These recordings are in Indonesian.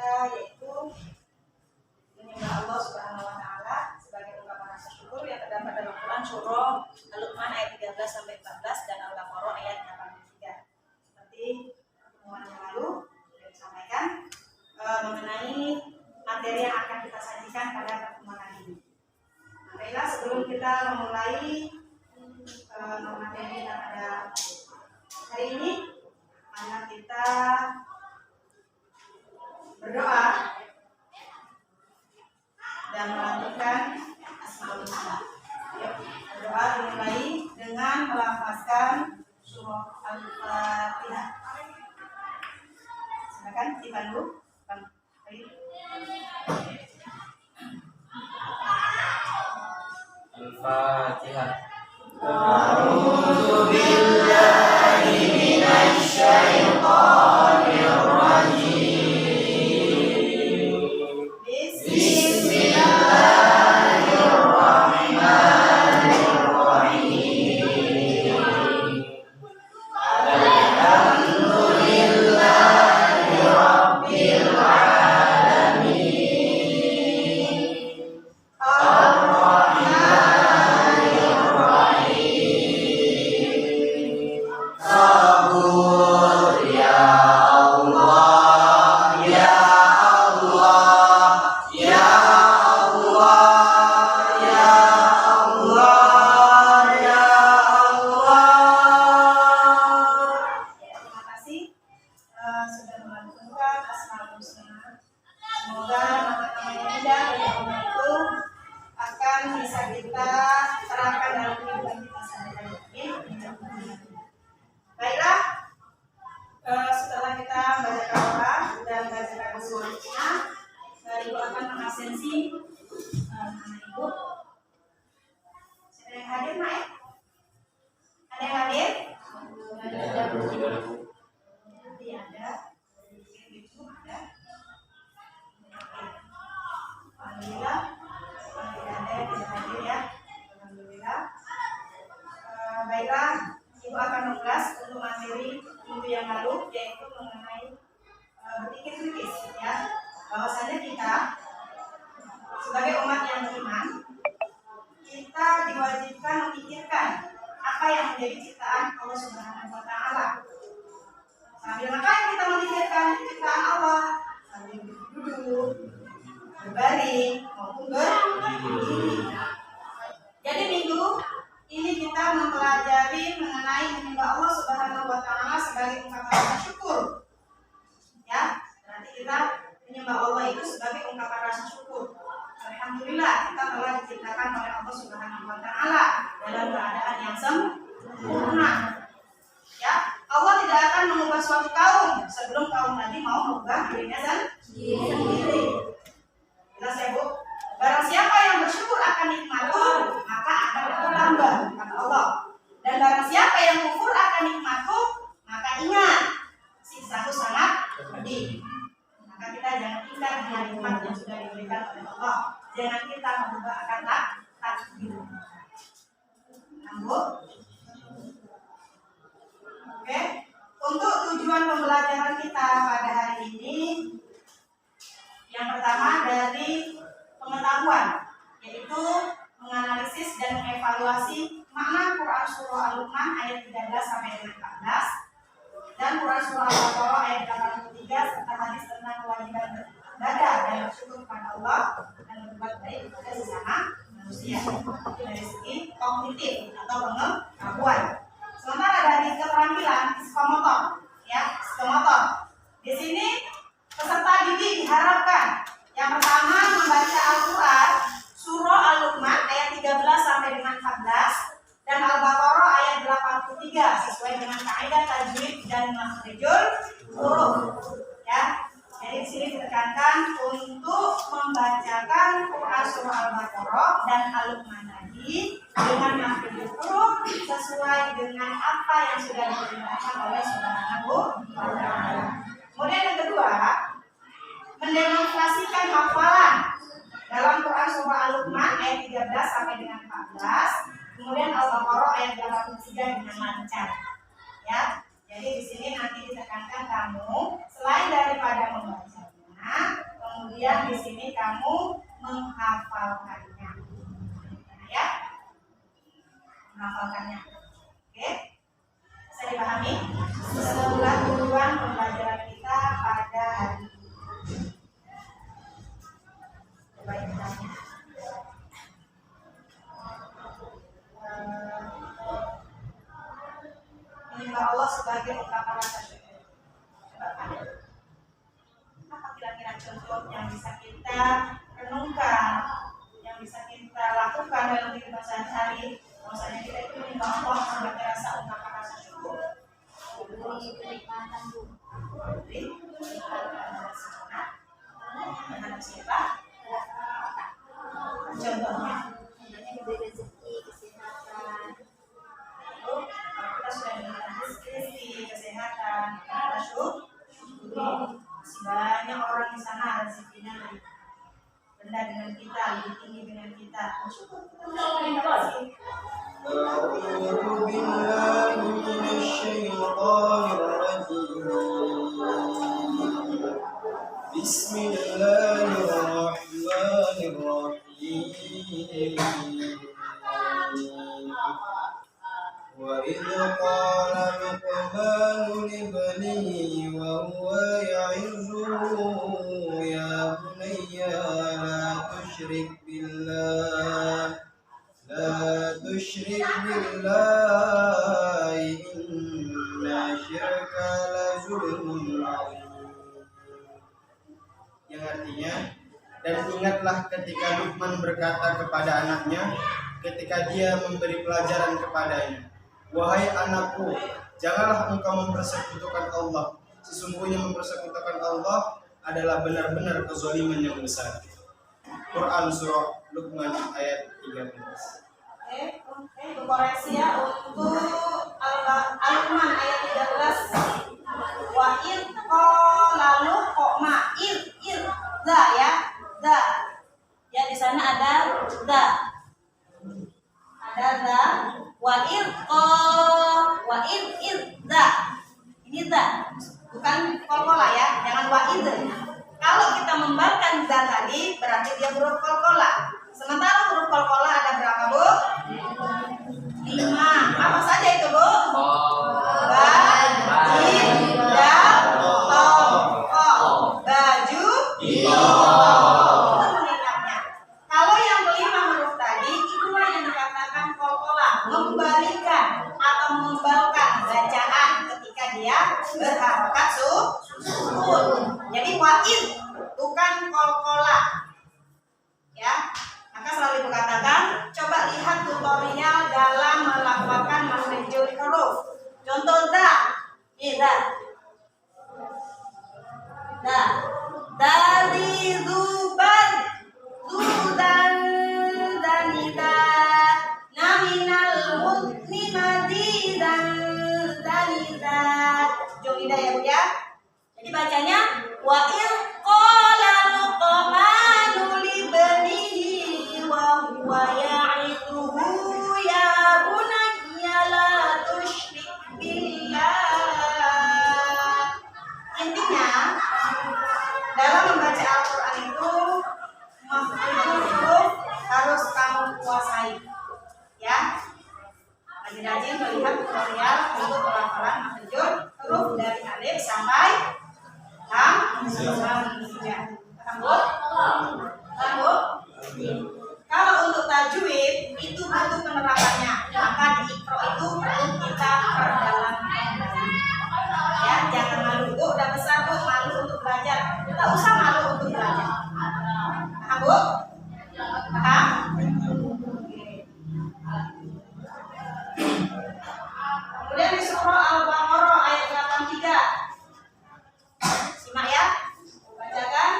kita, yaitu menyembah Allah Subhanahu wa taala sebagai ungkapan rasa syukur yang terdapat dalam Quran surah Al-Luqman ayat 13 sampai 14 dan Al-Baqarah ayat 83. Seperti pertemuan yang lalu sudah disampaikan mengenai materi yang akan kita sajikan pada pertemuan kali ini. Nah, baiklah, sebelum kita memulai materi kita pada hari ini, mari kita berdoa dan melanjutkan Asmaul Husna. Berdoa dimulai dengan melafazkan surah Al-Fatihah. Silakan dibantu, Bang. Al-Fatihah. A'udzu billahi minasy syaithanir rajim. Baiklah, Ibu akan mengulas untuk materi minggu yang lalu, yaitu mengenai berpikir kritis, ya. Bahwasanya kita sebagai umat yang beriman, kita diwajibkan memikirkan apa yang menjadi ciptaan Allah Subhanahu wa taala. Sambil ngapain kita memikirkan ciptaan Allah? Sambil duduk, berbaring, maupun berdiri. Jadi minggu ini kita mempelajari mengenai menyembah Allah Subhanahu wa taala sebagai ungkapan rasa syukur. Ya, berarti kita menyembah Allah itu sebagai ungkapan rasa syukur. Alhamdulillah kita telah diciptakan oleh Allah Subhanahu wa taala dalam keadaan yang sempurna. Ya, Allah tidak akan mengubah suatu kaum sebelum kaum tadi mau mengubah dirinya sendiri. Jelas ya, Bu? Barang siapa yang bersyukur akan nikmatku, maka akan bertambah, kata Allah. Dan barang siapa yang kufur akan nikmatku, maka ingat, siksaku sangat pedih. Maka kita jangan ingkar dengan nikmat yang sudah diberikan oleh Allah. Jangan kita mengubah akan takdir. Sambung. Oke. Untuk tujuan pembelajaran kita pada hari ini, yang pertama dari pengetahuan, yaitu menganalisis dan mengevaluasi makna Quran surah Al-Luqman ayat 13 sampai dengan 14 dan Quran surah Al-Baqarah ayat 83 serta hadis tentang kewajiban beribadah dan bersyukur kepada Allah dan berbuat baik kepada sesama manusia. Itu dari segi kognitif atau pengetahuan. Sementara dari keterampilan psikomotor, ya, psikomotor. Di sini peserta didik diharapkan yang pertama membaca Al-Quran surah Al-Luqman ayat 13 sampai dengan 14 dan Al-Baqarah ayat 83 sesuai dengan kaidah tajwid dan makhrijul huruf. Ya, jadi di sini ditekankan untuk membacakan Quran surah Al-Baqarah dan Al-Luqman tadi dengan makhrijul huruf sesuai dengan apa yang sudah diperintahkan oleh Subhanahu wa taala. Kemudian yang kedua, mendemonstrasikan hafalan dalam Quran surah Al-Luqman ayat 13 sampai dengan 14, kemudian Al-Baqarah ayat 83 dengan lancar. Ya, jadi di sini nanti ditekankan kamu selain daripada membacanya, Kemudian di sini kamu menghafalkannya. Nah, ya. Menghafalkannya. Oke? Bisa dipahami? Setelah tujuan pembelajaran kita pada hari ini. Coba kita menyembah Allah sebagai ungkapan rasa syukur. Coba kan? Apa kira-kira contoh yang bisa kita renungkan, yang bisa kita lakukan dalam kehidupan sehari-hari? Bahwasanya kita itu menyembah Allah sebagai rasa ungkapan rasa syukur. Beri kenikmatan, Bu. Beri kenikmatan semangat. Dengan siapa? Contohnya, diberi rezeki, kesehatan. kalau kita sudah diberikan rezeki, kesehatan, kita syukuri. Masih banyak orang di sana rezekinya lebih rendah dengan kita, lebih tinggi dengan kita. Syukur kita terima kasih. أعوذ بالله من الشيطان الرجيم بسم الله الرحمن الرحيم وإذ قال لقمان لابنه وهو يعظه يا بني لا تشرك بالله لا تشرك بالله إن الشرك لظلم عظيم. Yang artinya, dan ingatlah ketika Luqman berkata kepada anaknya ketika dia memberi pelajaran kepadanya, wahai anakku, janganlah engkau mempersekutukan Allah. Sesungguhnya mempersekutukan Allah adalah benar-benar kezaliman yang besar. Quran surah Luqman ayat 13. Oke, koreksi ya untuk Al-Luqman ayat 13. Wa id lalu kok ma id da ya, da. Ya di sana ada da. Ada da. Wa id da. Ini da. Bukan kol-kola ya, jangan wa id. Kalau kita membacakan da tadi berarti dia huruf kol-kola. Sementara huruf kol-kola ada berapa, Bu? 5. Apa saja itu, Bu? Ba, jim, dal, tol, kol. Baju, itu mengingatnya. Kalau yang kelima huruf tadi, itulah yang dikatakan kol-kola, membalikan atau membalkan bacaan ketika dia berharokat sukun. Jadi wa'id bukan kol-kola. Ya. Maka selalu dikatakan, coba lihat tutorial dalam melafalkan makhrajul huruf. Contoh da, ini da, da, dari zuban, zudan, danida, naminal mutni madidan, danida. Jomida ya, Bu ya. Jadi bacanya wa il qala luqmanu libnihi wa huwa ya'iduhu ya bunayya la tusyrik billah. Intinya dalam membaca Al-Qur'an itu makhrajul huruf harus kamu kuasai. Ya. Rajin-rajin melihat tutorial untuk pelafalan makhrajul huruf dari alif sampai Kalau untuk tajwid itu butuh penerapannya, maka di Iqra itu perlu kita perdalam kembali. Ya, jangan malu. Bu, udah besar Bu, malu untuk belajar. Tidak usah malu untuk belajar. Paham, Bu? Paham? Kemudian di surah Al-Baqarah ayat 83. Simak ya. Bacakan.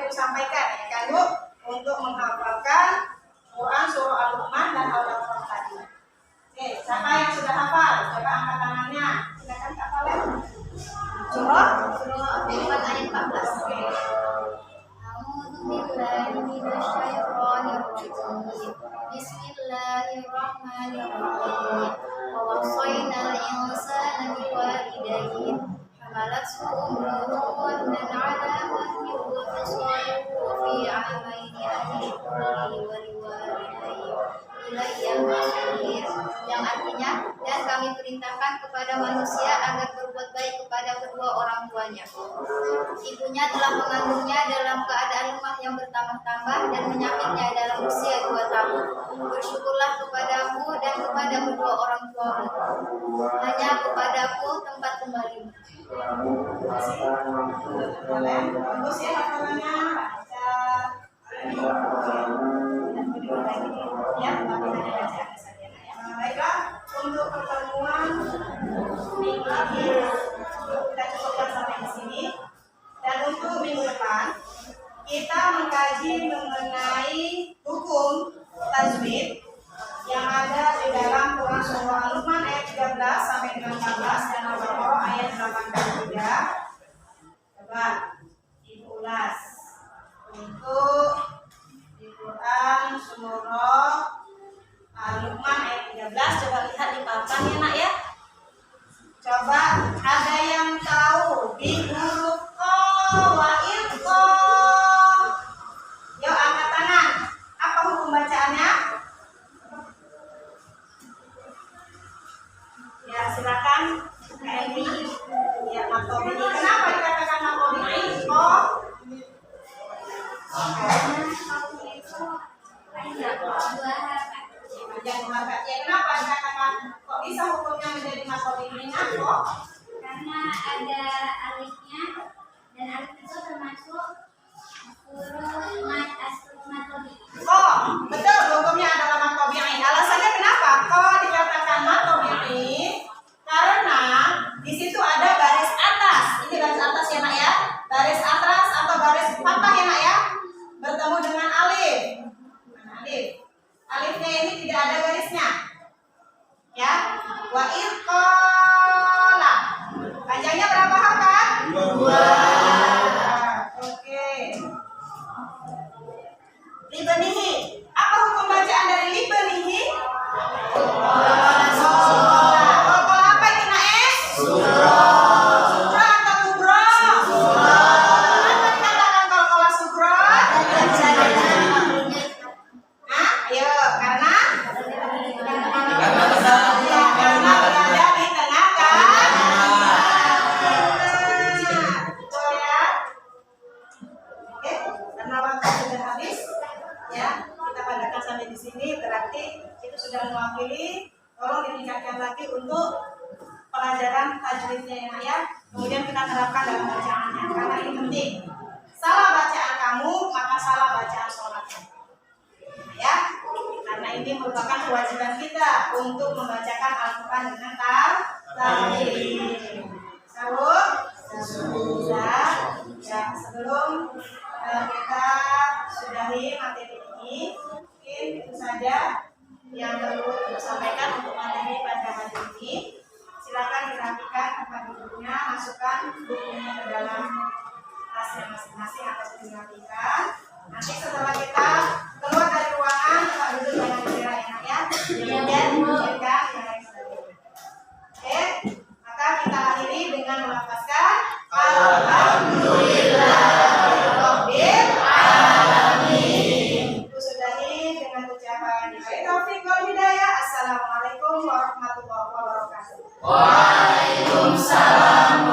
Ibu sampaikan ya kan Bu, untuk menghafalkan Quran surah Al-Luqman dan Al-Baqarah tadi. Oke, siapa yang sudah hafal? Coba angkat tangannya. Silakan Kak Valen. Surah Al-Luqman ayat 14. Oke. A'udzu billahi minasy syaithanir rajim. Bismillahirrahmanirrahim. Wa wasaynal insana biwalidayhi hamalathu ummuhu wahnan 'ala wahnin wa fisaluhu fi 'amaini an ishkur li wa liwalidayhi ilayya al-masir, yang artinya, dan kami perintahkan kepada manusia agar berbuat baik kepada kedua orang tuanya. Ibunya telah mengandungnya dalam keadaan lemah yang bertambah-tambah dan menyapitnya dalam usia 2 tahun. Bersyukurlah kepadamu dan kepada kedua orang tuamu. Hanya kepadaku tempat kembalimu. Boleh. Bagus ya hafalannya. Baca. Ya, tapi hanya bacaan saja ya. Baiklah, untuk pertemuan minggu ini kita cukupkan sampai di sini. Dan untuk minggu depan kita mengkaji mengenai hukum tajwid yang ada di dalam Quran surah Al-Luqman ayat 13 sampai dengan 14 dan Al-Baqarah ayat 83. Coba Ibu ulas untuk di Quran surah Al-Luqman ayat 13. Coba lihat di papan ya Nak ya. Coba ada yang tahu di huruf Qa wa Qa. Yuk angkat tangan. Apa hukum bacaannya? Ya silakan Kak Eni. Ya Matobi. Kenapa dikatakan Matobi? Kok? Yang mengangkat. Ya kenapa dikatakan kok bisa hukumnya menjadi Matobi ini? Kok? Karena ada alifnya, dan alif itu termasuk huruf matobi. Oh, betul hukumnya adalah matobi'i. Alasannya kenapa kok dikatakan matobi'i? Karena di situ ada garis atas. Ini garis atas ya Nak ya. Garis atas atau garis patah ya Nak ya. Bertemu dengan alif. Mana alif? Alifnya ini tidak ada garisnya. Ya. Wa irqala. Panjangnya berapa harakat? 2. Oke. Libanihi. Apa hukum bacaan dari libanihi? Kalau apa itu Nak Sugra atau kubra? Kenapa dikatakan kalau sugra? Hah? Ayo, karena berada di tengah kan? Betul ya? Oke, karena waktu sudah habis. Ya, kita padakan sampai di sini, berarti itu sudah mewakili. Tolong ditingkatkan lagi untuk pelajaran tajwidnya ya Nak ya. Kemudian kita terapkan dalam bacaannya karena ini penting. Salah bacaan kamu maka salah bacaan sholatnya. Ya, karena ini merupakan kewajiban kita untuk membacakan Al-Quran dengan tajwid. Sahur? Sudah. Ya, sebelum kita sudahi materi ini, mungkin itu saja yang perlu disampaikan untuk materi pada hari ini. Silakan dirapikan tempat duduknya, masukkan bukunya ke dalam tasnya masing-masing atau dirapikan. Nanti setelah kita keluar dari ruangan, tempat duduk dengan segera enak ya. Kemudian menjaga yang lain sebagainya. Oke, maka kita akhiri dengan melafazkan Alhamdulillah. Assalamualaikum warahmatullahi wabarakatuh. Waalaikumsalam.